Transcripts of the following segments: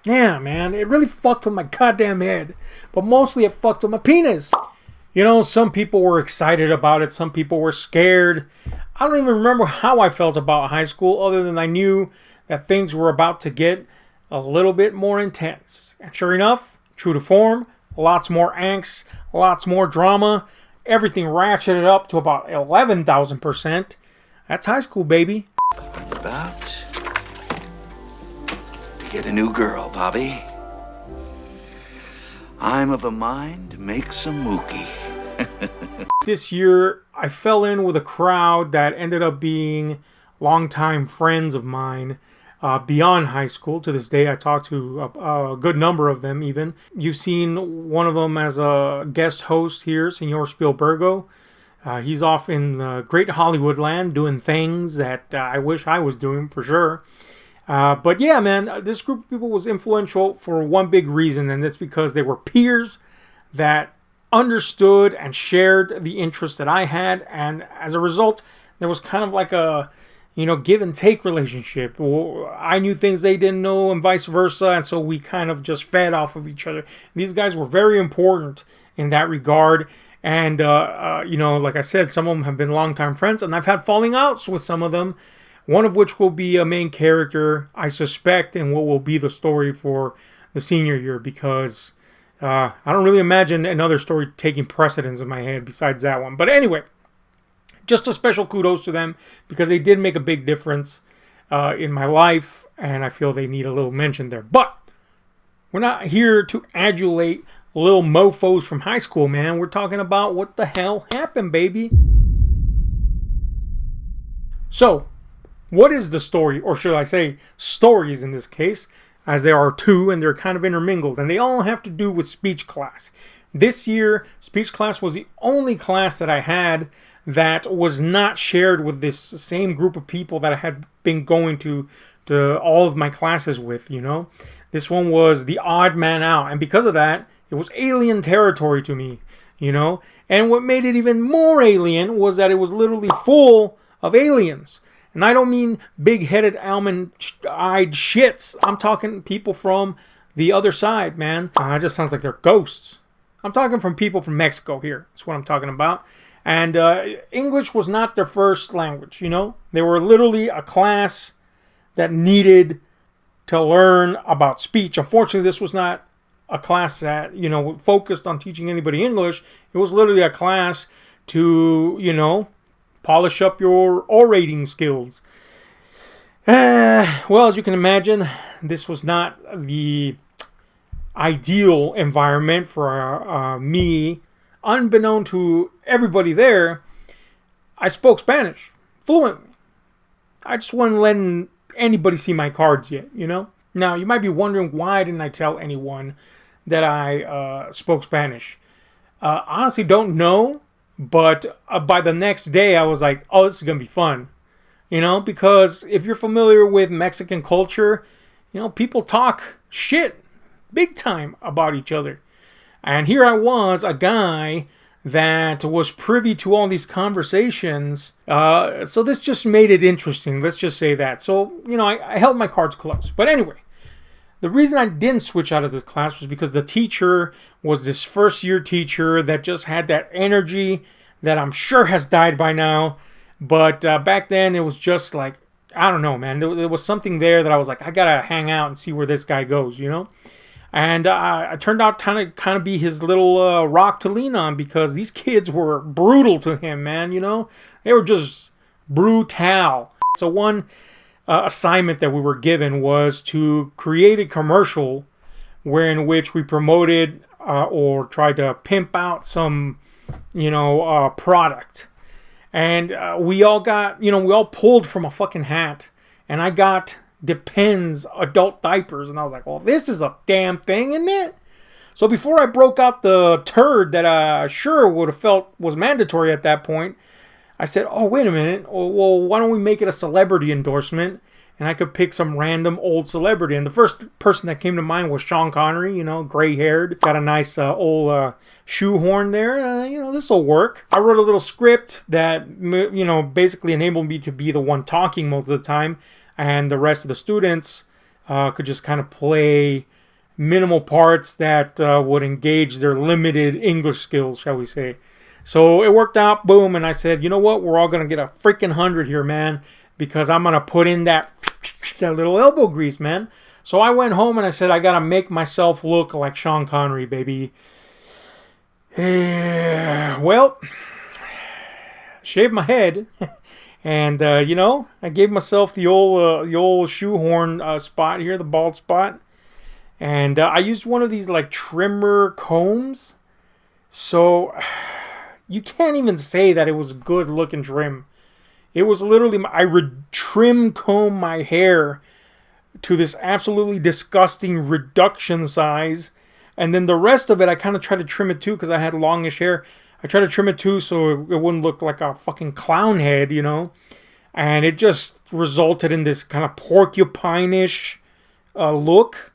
Yeah, man, it really fucked with my goddamn head. But mostly it fucked with my penis. You know, some people were excited about it. Some people were scared. I don't even remember how I felt about high school other than I knew that things were about to get a little bit more intense. And sure enough, true to form, lots more angst, lots more drama. Everything ratcheted up to about 11,000%. That's high school, baby. About to get a new girl, Bobby. I'm of a mind to make some mookie. This year, I fell in with a crowd that ended up being longtime friends of mine beyond high school. To this day, I talk to a good number of them even. You've seen one of them as a guest host here, Senor Spielbergo. He's off in the great Hollywood land doing things that I wish I was doing for sure. But yeah, man, this group of people was influential for one big reason, and that's because they were peers that understood and shared the interests that I had, and as a result, there was kind of like a, give and take relationship. I knew things they didn't know, and vice versa, and so we kind of just fed off of each other. These guys were very important in that regard, and like I said, some of them have been longtime friends, and I've had falling outs with some of them. One of which will be a main character, I suspect, in what will be the story for the senior year, because I don't really imagine another story taking precedence in my head besides that one. But anyway, just a special kudos to them, because they did make a big difference in my life, and I feel they need a little mention there. But we're not here to adulate little mofos from high school, man. We're talking about what the hell happened, baby. So, what is the story, or should I say stories in this case, as there are two and they're kind of intermingled, and they all have to do with speech class. This year, speech class was the only class that I had that was not shared with this same group of people that I had been going to all of my classes with, This one was the odd man out, and because of that, it was alien territory to me, And what made it even more alien was that it was literally full of aliens. And I don't mean big-headed, almond-eyed shits. I'm talking people from the other side, man. It just sounds like they're ghosts. I'm talking from people from Mexico here. That's what I'm talking about. And English was not their first language, They were literally a class that needed to learn about speech. Unfortunately, this was not a class that, focused on teaching anybody English. It was literally a class to, polish up your orating skills. Well, as you can imagine, this was not the ideal environment for me. Unbeknown to everybody there, I spoke Spanish fluently. I just wasn't letting anybody see my cards yet, Now, you might be wondering, why didn't I tell anyone that I spoke Spanish? Honestly, don't know. But by the next day, I was like, oh, this is going to be fun. Because if you're familiar with Mexican culture, people talk shit big time about each other. And here I was, a guy that was privy to all these conversations. So this just made it interesting. Let's just say that. So, I held my cards close. But anyway, the reason I didn't switch out of this class was because the teacher was this first-year teacher that just had that energy that I'm sure has died by now. But back then, it was just like, I don't know, man. There was something there that I was like, I gotta hang out and see where this guy goes, And I turned out to kind of be his little rock to lean on, because these kids were brutal to him, man, They were just brutal. So one assignment that we were given was to create a commercial in which we promoted or tried to pimp out some, product. And we all got, we all pulled from a fucking hat. And I got Depends adult diapers. And I was like, well, this is a damn thing, isn't it? So before I broke out the turd that I sure would have felt was mandatory at that point, I said, oh, wait a minute. Well, why don't we make it a celebrity endorsement? And I could pick some random old celebrity. And the first person that came to mind was Sean Connery, gray-haired. Got a nice old shoehorn there. This will work. I wrote a little script that, basically enabled me to be the one talking most of the time. And the rest of the students could just kind of play minimal parts that would engage their limited English skills, shall we say. So it worked out, boom, and I said, you know what, we're all going to get a freaking 100 here, man, because I'm going to put in that little elbow grease, man. So I went home and I said, I got to make myself look like Sean Connery, baby. Well, shaved my head, and, I gave myself the old shoehorn spot here, the bald spot. And I used one of these, like, trimmer combs. So you can't even say that it was good looking trim. It was literally, I trim comb my hair to this absolutely disgusting reduction size. And then the rest of it, I kind of tried to trim it too because I had longish hair. I tried to trim it too so it wouldn't look like a fucking clown head, And it just resulted in this kind of porcupine-ish look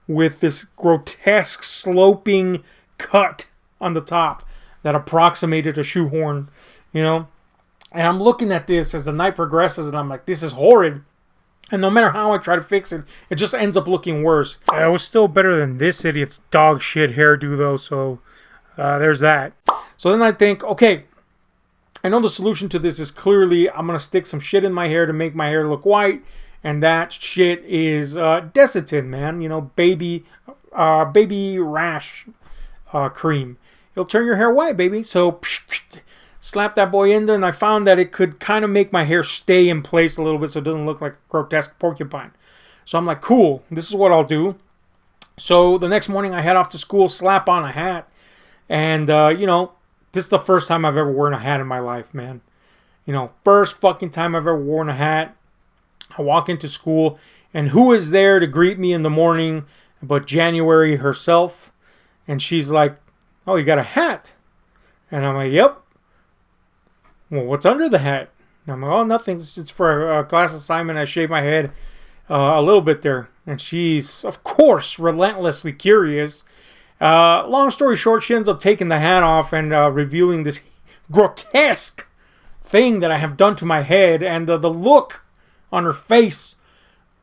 with this grotesque sloping cut on the top that approximated a shoehorn, And I'm looking at this as the night progresses and I'm like, this is horrid. And no matter how I try to fix it, it just ends up looking worse. It was still better than this idiot's dog shit hairdo, though, so there's that. So then I think, okay, I know the solution to this is clearly I'm going to stick some shit in my hair to make my hair look white, and that shit is Desitin, man. Baby rash cream. It'll turn your hair white, baby. So slap that boy in there, and I found that it could kind of make my hair stay in place a little bit so it doesn't look like a grotesque porcupine. So I'm like, cool, this is what I'll do. So the next morning I head off to school, slap on a hat, and, this is the first time I've ever worn a hat in my life, man. First fucking time I've ever worn a hat. I walk into school, and who is there to greet me in the morning but January herself? And she's like, oh, you got a hat? And I'm like, yep. Well, what's under the hat? And I'm like, oh, nothing. It's for a class assignment. I shaved my head a little bit there. And she's, of course, relentlessly curious. Long story short, she ends up taking the hat off and revealing this grotesque thing that I have done to my head. And the look on her face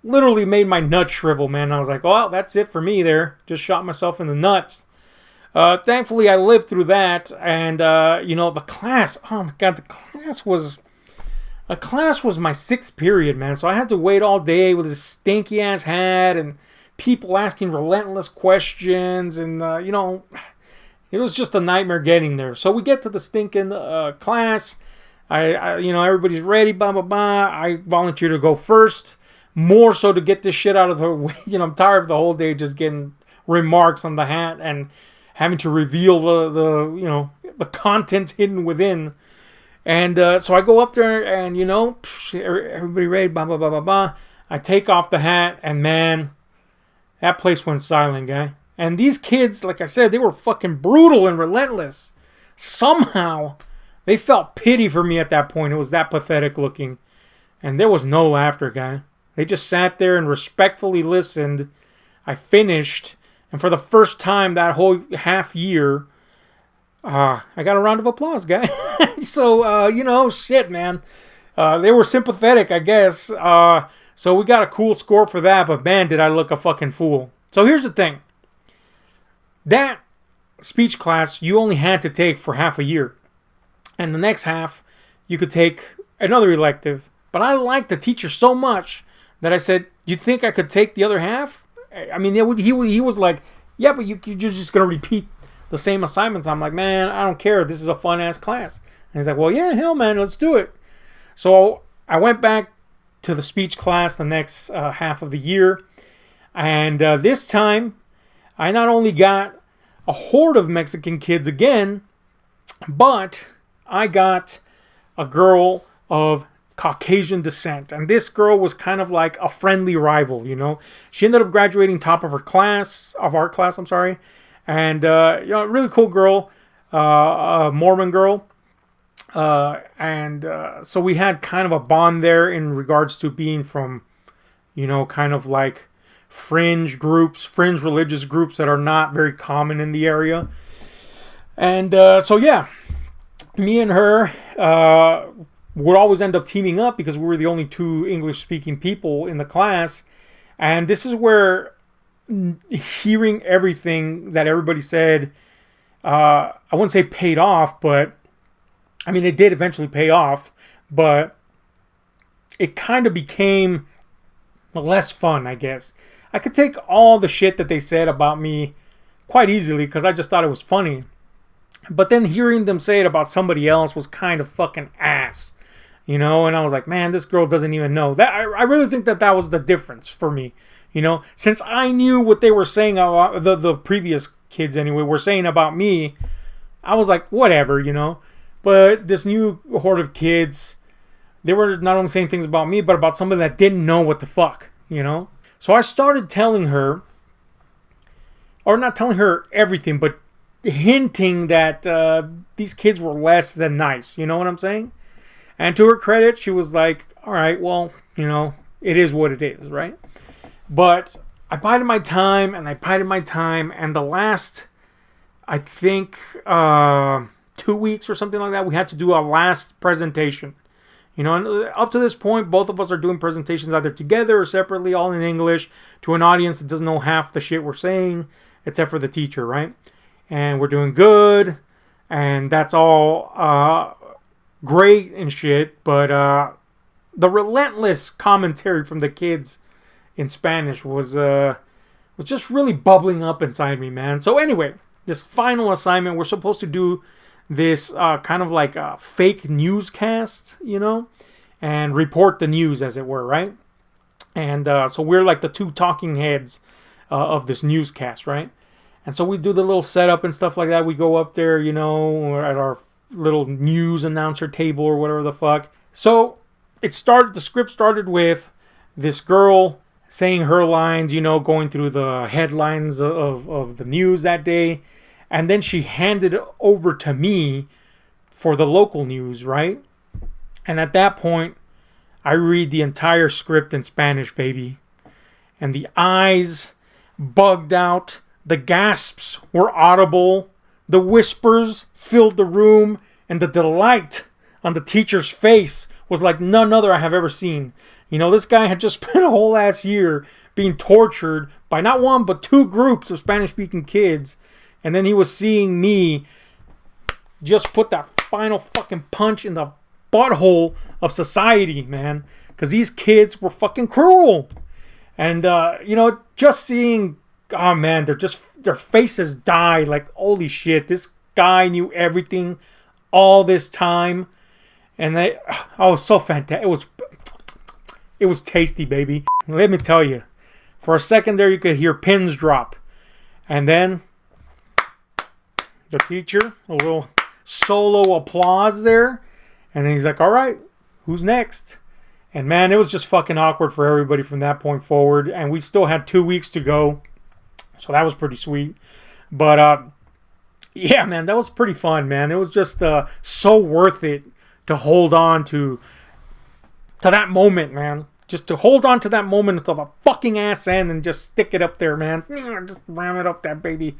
literally made my nuts shrivel, man. I was like, well, that's it for me there. Just shot myself in the nuts. Thankfully, I lived through that, and, the class, oh my God, the class was my 6th period, man, so I had to wait all day with this stinky-ass hat, and people asking relentless questions, and, it was just a nightmare getting there. So we get to the stinking class, everybody's ready, blah, blah, blah. I volunteer to go first, more so to get this shit out of the way. I'm tired of the whole day just getting remarks on the hat, and having to reveal the contents hidden within. And so I go up there and, everybody ready, blah, blah, blah, blah, blah. I take off the hat, and man, that place went silent, guy. And these kids, like I said, they were fucking brutal and relentless. Somehow, they felt pity for me at that point. It was that pathetic looking. And there was no laughter, guy. They just sat there and respectfully listened. I finished. And for the first time that whole half year, I got a round of applause, guy. So, shit, man. They were sympathetic, I guess. So we got a cool score for that. But, man, did I look a fucking fool. So here's the thing. That speech class you only had to take for half a year. And the next half, you could take another elective. But I liked the teacher so much that I said, you think I could take the other half? I mean, he was like, yeah, but you're just going to repeat the same assignments. I'm like, man, I don't care. This is a fun-ass class. And he's like, well, yeah, hell, man, let's do it. So I went back to the speech class the next half of the year. And this time, I not only got a horde of Mexican kids again, but I got a girl of Caucasian descent, and this girl was kind of like a friendly rival, She ended up graduating top of our class, and really cool girl, a Mormon girl, and so we had kind of a bond there in regards to being from, kind of like fringe religious groups that are not very common in the area, and so yeah, me and her would always end up teaming up because we were the only 2 English-speaking people in the class. And this is where hearing everything that everybody said, I wouldn't say paid off, but I mean, it did eventually pay off, but it kind of became less fun, I guess. I could take all the shit that they said about me quite easily because I just thought it was funny. But then hearing them say it about somebody else was kind of fucking ass, you know? And I was like, man, this girl doesn't even know. That I really think that was the difference for me, you know? Since I knew what they were saying, the previous kids anyway, were saying about me, I was like, whatever, you know? But this new horde of kids, they were not only saying things about me, but about somebody that didn't know what the fuck, you know? So I started telling her, or not telling her everything, but hinting that these kids were less than nice. You know what I'm saying? And to her credit, she was like, all right, well, you know, it is what it is, right? But I bided my time, and and the last, I think, 2 weeks or something like that, we had to do a last presentation. You know, and up to this point, both of us are doing presentations either together or separately, all in English, to an audience that doesn't know half the shit we're saying, except for the teacher, right? And we're doing good, and that's all great and shit, but the relentless commentary from the kids in Spanish was just really bubbling up inside me, man. So anyway, this final assignment, we're supposed to do this kind of like a fake newscast, you know, and report the news, as it were, right? And so we're like the two talking heads of this newscast, right? And so we do the little setup and stuff like that. We go up there, you know, at our little news announcer table or whatever the fuck. So the script started with this girl saying her lines, you know, going through the headlines of the news that day. And then she handed it over to me for the local news, right? And at that point, I read the entire script in Spanish, baby. And the eyes bugged out. The gasps were audible. The whispers filled the room. And the delight on the teacher's face was like none other I have ever seen. You know, this guy had just spent a whole ass year being tortured by not one, but two groups of Spanish-speaking kids. And then he was seeing me just put that final fucking punch in the butthole of society, man. Because these kids were fucking cruel. And, you know, just seeing... Oh, man, their faces die. Like, holy shit, this guy knew everything all this time. And was so fantastic. It was tasty, baby. Let me tell you. For a second there, you could hear pins drop. And then... the teacher, a little solo applause there, and then he's like, all right, who's next? And man, it was just fucking awkward for everybody from that point forward, and we still had 2 weeks to go, so that was pretty sweet. But yeah, man, that was pretty fun, man. It was just so worth it to hold on to that moment, man. Just to hold on to that moment until the fucking ass end and just stick it up there, man. Just ram it up that baby.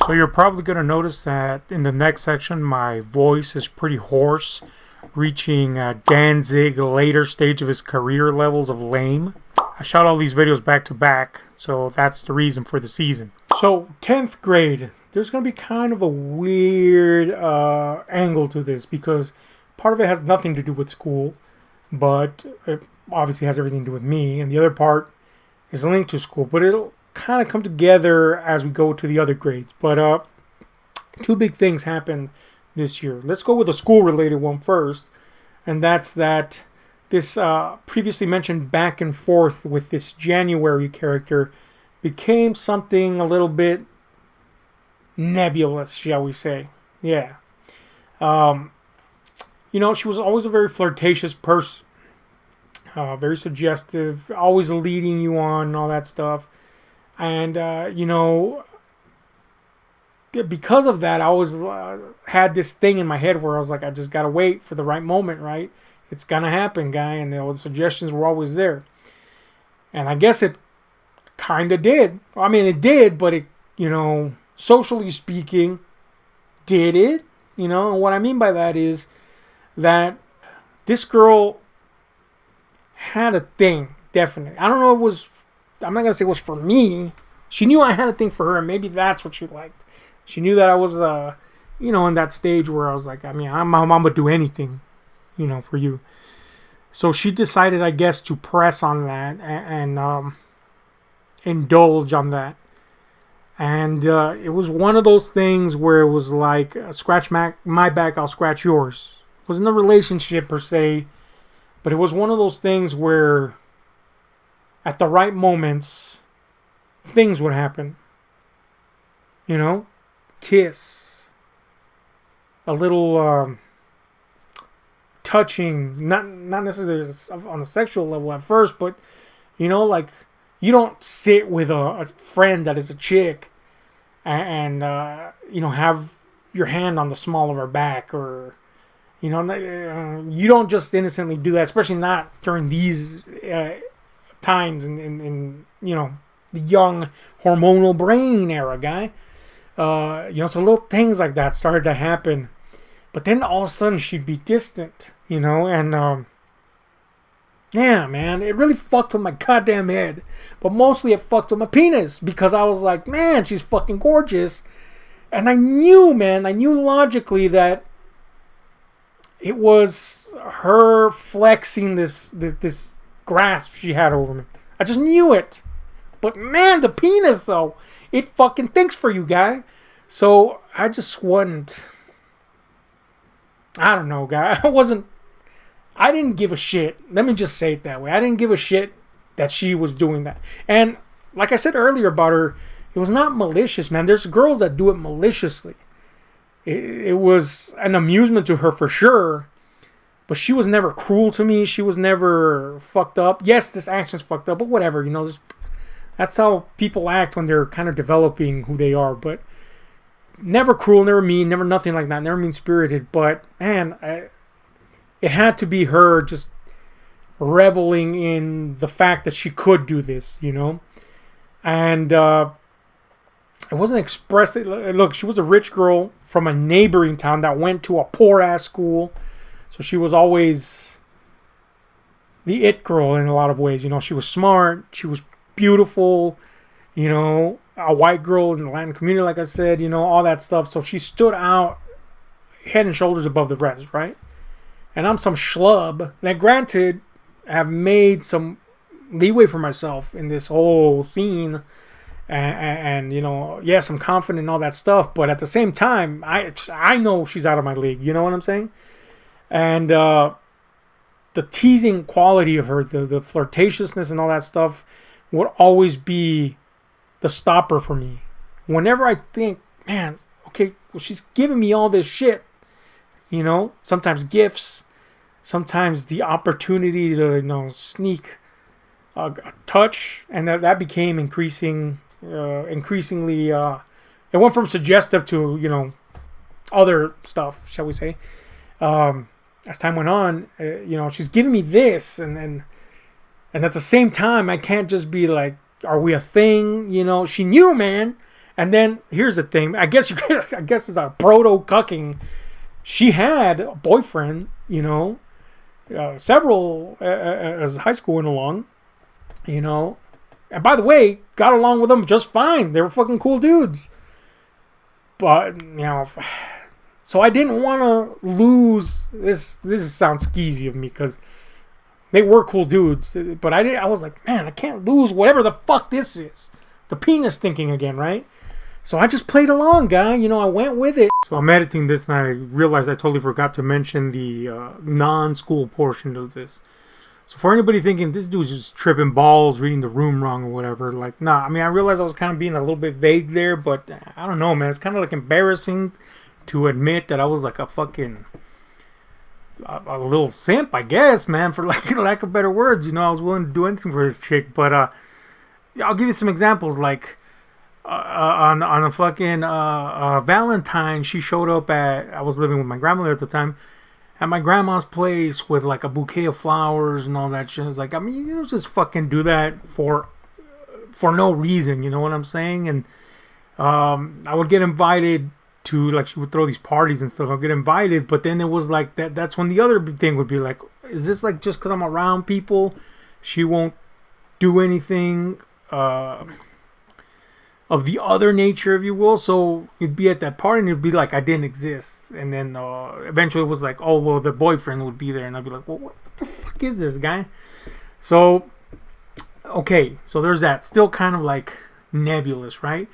So you're probably going to notice that in the next section, my voice is pretty hoarse, reaching Danzig later stage of his career levels of lame. I shot all these videos back to back, so that's the reason for the season. So 10th grade, there's going to be kind of a weird angle to this because part of it has nothing to do with school, but it obviously has everything to do with me, and the other part is linked to school, but it'll kind of come together as we go to the other grades. But two big things happened this year. Let's go with a school-related one first, and that's that this previously mentioned back and forth with this January character became something a little bit nebulous, shall we say. Yeah. You know, she was always a very flirtatious person, very suggestive, always leading you on and all that stuff. And, you know, because of that, I always had this thing in my head where I was like, I just got to wait for the right moment, right? It's going to happen, guy. And the suggestions were always there. And I guess it kind of did. I mean, it did, but it, you know, socially speaking, did it? You know, and what I mean by that is that this girl had a thing Definitely. I don't know if it was, I'm not going to say it was for me. She knew I had a thing for her, and maybe that's what she liked. She knew that I was, in that stage where I was like, I mean, I'm going to do anything, for you. So she decided, I guess, to press on that and indulge on that. And it was one of those things where it was like, scratch my back, I'll scratch yours. It wasn't a relationship per se, but it was one of those things where at the right moments, things would happen. Kiss. A little touching. Not necessarily on a sexual level at first, but, like, you don't sit with a friend that is a chick and have your hand on the small of her back, or, you don't just innocently do that, especially not during these times in the young hormonal brain era, guy. So little things like that started to happen. But then all of a sudden she'd be distant, and yeah, man, it really fucked with my goddamn head. But mostly it fucked with my penis, because I was like, man, she's fucking gorgeous. And I knew logically that it was her flexing this grasp she had over me. I just knew it. But man, the penis, though, it fucking thinks for you, guy. So I just wasn't, I don't know, guy. I didn't give a shit. Let me just say it that way. I didn't give a shit that she was doing that. And like I said earlier about her, it was not malicious, man. There's girls that do it maliciously. It was an amusement to her for sure. But she was never cruel to me. She was never fucked up. Yes, this action's fucked up, but whatever. That's how people act when they're kind of developing who they are. But never cruel, never mean, never nothing like that. Never mean-spirited. But, man, it had to be her just reveling in the fact that she could do this, And it wasn't expressed. Look, she was a rich girl from a neighboring town that went to a poor-ass school. So she was always the it girl in a lot of ways. She was smart. She was beautiful. A white girl in the Latin community, like I said, all that stuff. So she stood out head and shoulders above the rest, right? And I'm some schlub that, granted, have made some leeway for myself in this whole scene. And yes, I'm confident in all that stuff. But at the same time, I know she's out of my league. You know what I'm saying? And the teasing quality of her, the flirtatiousness and all that stuff would always be the stopper for me. Whenever I think, man, okay, well, she's giving me all this shit. Sometimes gifts, sometimes the opportunity to, sneak a touch. And that became increasingly, it went from suggestive to, other stuff, shall we say. As time went on, she's giving me this, and at the same time, I can't just be like, are we a thing? She knew, man. And then here's the thing. I guess it's a proto cucking. She had a boyfriend, several as high school went along, And by the way, got along with them just fine. They were fucking cool dudes. But so I didn't want to lose this. This sounds skeezy of me because they were cool dudes, but I was like, man, I can't lose whatever the fuck this is. The penis thinking again, right? So I just played along, guy. I went with it. So I'm editing this and I realized I totally forgot to mention the non-school portion of this. So for anybody thinking this dude's just tripping balls, reading the room wrong or whatever, like, nah. I mean, I realized I was kind of being a little bit vague there, but I don't know, man. It's kind of like embarrassing to admit that I was like a fucking a little simp, I guess, man, for lack of better words. I was willing to do anything for this chick. But I'll give you some examples. Like on a fucking Valentine, she showed up I was living with my grandmother at the time, at my grandma's place with like a bouquet of flowers and all that shit. I was like, I mean, you don't just fucking do that for no reason. You know what I'm saying? And I would get invited to, like, she would throw these parties and stuff. I'll get invited, but then it was like that's when the other thing would be like, is this like just because I'm around people, she won't do anything of the other nature, if you will. So you'd be at that party and it'd be like I didn't exist. And then eventually it was like, oh, well, the boyfriend would be there. And I'd be like, well, what the fuck is this guy? So, okay, so there's that. Still kind of like nebulous, right?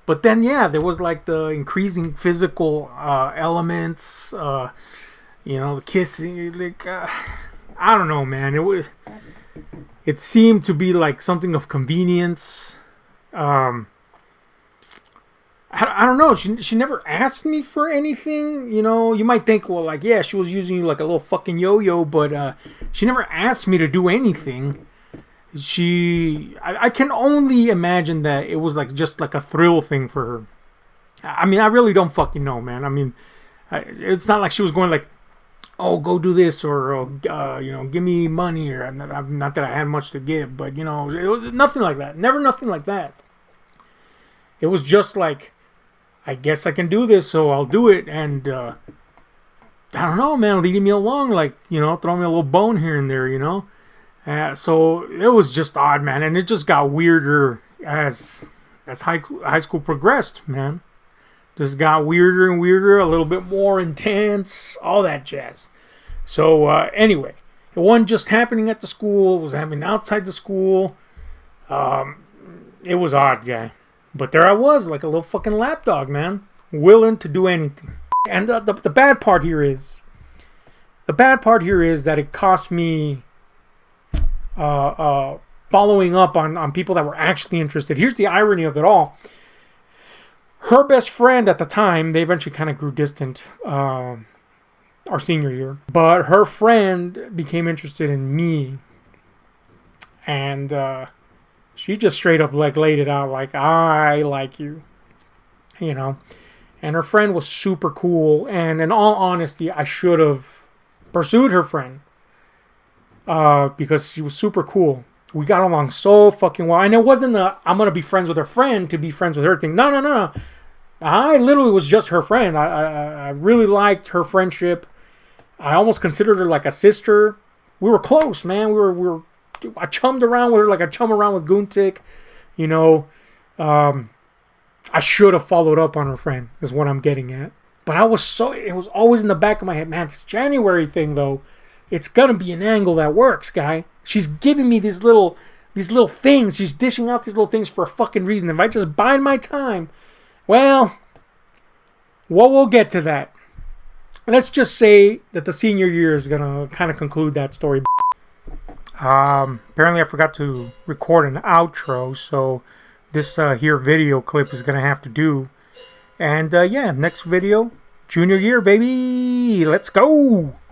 But then, yeah, there was like the increasing physical elements, the kissing. Like, I don't know, man. It seemed to be like something of convenience. I don't know. She never asked me for anything. You might think, well, like, yeah, she was using you like a little fucking yo-yo, but she never asked me to do anything. I can only imagine that it was like just like a thrill thing for her. I mean, I really don't fucking know, man. I mean, it's not like she was going like, oh, go do this, or give me money, or not that I had much to give, but it was nothing like that. Never nothing like that. It was just like, I guess I can do this, so I'll do it. And I don't know, man, leading me along, like, throwing me a little bone here and there, so it was just odd, man. And it just got weirder as high school progressed, man. Just got weirder and weirder, a little bit more intense, all that jazz. So anyway, it wasn't just happening at the school. It was happening outside the school. It was odd, guy. But there I was, like a little fucking lapdog, man, willing to do anything. And the bad part here is, that it cost me following up on people that were actually interested. Here's the irony of it all. Her best friend at the time, they eventually kind of grew distant our senior year. But her friend became interested in me. And she just straight up like laid it out like, I like you. And her friend was super cool. And in all honesty, I should have pursued her friend. Because she was super cool. We got along so fucking well. And it wasn't I'm going to be friends with her friend to be friends with her thing. No. I literally was just her friend. I really liked her friendship. I almost considered her like a sister. We were close, man. I chummed around with her like I chum around with Guntik. I should have followed up on her friend, is what I'm getting at. But it was always in the back of my head, man, this January thing, though, it's going to be an angle that works, guy. She's giving me these little things. She's dishing out these little things for a fucking reason. If I just bide my time, well, we'll get to that. Let's just say that the senior year is going to kind of conclude that story. Apparently I forgot to record an outro, so this here video clip is going to have to do. And yeah, next video, junior year, baby. Let's go.